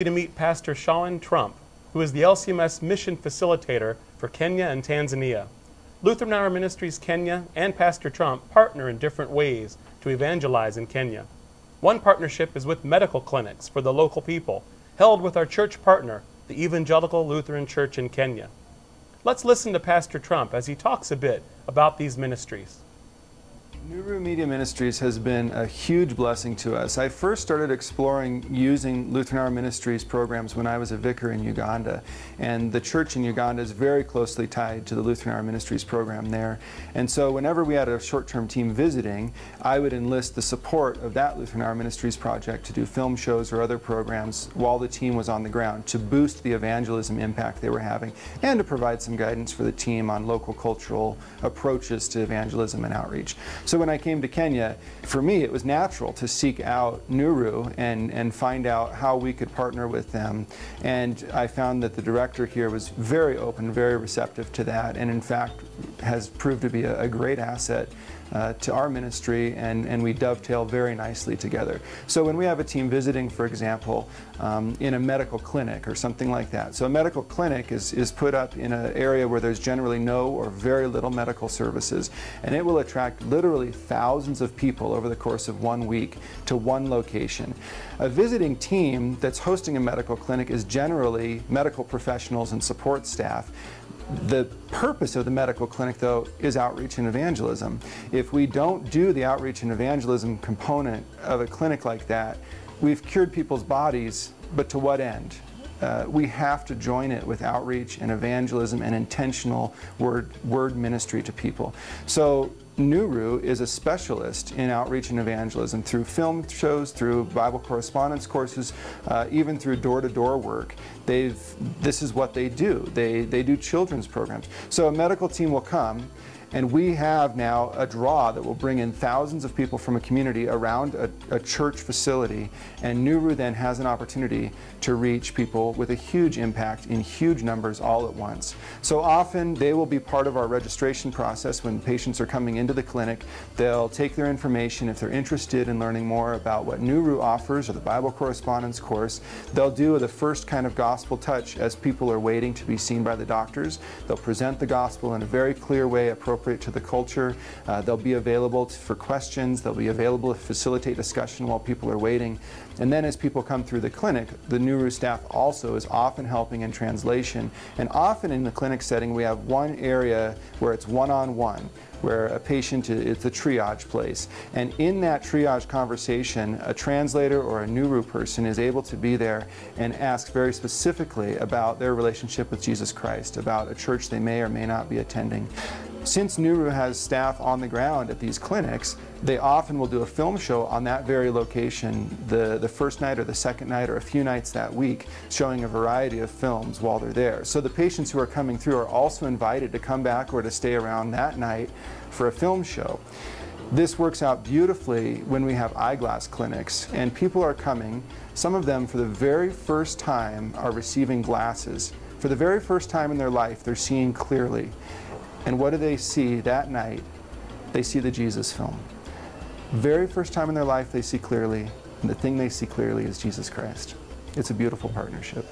To meet Pastor Shauen who is the LCMS mission facilitator for Kenya and Tanzania. Lutheran Ministries Kenya and Pastor Trump partner in different ways to evangelize in Kenya. One partnership is with medical clinics for the local people, held with our church partner, the Evangelical Lutheran Church in Kenya. Let's listen to Pastor Trump as he talks a bit about these ministries. Nuru Media Ministries has been a huge blessing to us. I first started exploring using Lutheran Ministries programs when I was a vicar in Uganda, and the church in Uganda is very closely tied to the Lutheran Ministries program there. And so whenever we had a short-term team visiting, I would enlist the support of that Lutheran Ministries project to do film shows or other programs while the team was on the ground to boost the evangelism impact they were having and to provide some guidance for the team on local cultural approaches to evangelism and outreach. So when I came to Kenya, for me it was natural to seek out Nuru and find out how we could partner with them. And I found that the director here was very open, very receptive to that, and in fact has proved to be a great asset to our ministry, and we dovetail very nicely together. So when we have a team visiting, for example, in a medical clinic or something like that. So a medical clinic is put up in an area where there's generally no or very little medical services, and it will attract literally thousands of people over the course of 1 week to one location. A visiting team that's hosting a medical clinic is generally medical professionals and support staff. The purpose of the medical clinic, though, is outreach and evangelism. If we don't do the outreach and evangelism component of a clinic like that, we've cured people's bodies, but to what end? We have to join it with outreach and evangelism and intentional word ministry to people. So Nuru is a specialist in outreach and evangelism through film shows, through Bible correspondence courses, even through door-to-door work. This is what they do. They do children's programs. So a medical team will come, and we have now a draw that will bring in thousands of people from a community around a church facility, and Nuru then has an opportunity to reach people with a huge impact in huge numbers all at once. So often they will be part of our registration process when patients are coming into the clinic. They'll take their information if they're interested in learning more about what Nuru offers or the Bible correspondence course. They'll do the first kind of gospel touch as people are waiting to be seen by the doctors. They'll present the gospel in a very clear way, appropriate to the culture. They'll be available for questions. They'll be available to facilitate discussion while people are waiting. And then as people come through the clinic, the Nuru staff also is often helping in translation. And often in the clinic setting, we have one area where it's one-on-one, where a patient, it's a triage place. And in that triage conversation, a translator or a Nuru person is able to be there and ask very specifically about their relationship with Jesus Christ, about a church they may or may not be attending. Since Nuru has staff on the ground at these clinics, they often will do a film show on that very location the first night or the second night or a few nights that week, showing a variety of films while they're there. So the patients who are coming through are also invited to come back or to stay around that night for a film show. This works out beautifully when we have eyeglass clinics, and people are coming. Some of them for the very first time are receiving glasses. For the very first time in their life, they're seeing clearly. And what do they see that night? They see the Jesus film. Very first time in their life they see clearly, and the thing they see clearly is Jesus Christ. It's a beautiful partnership.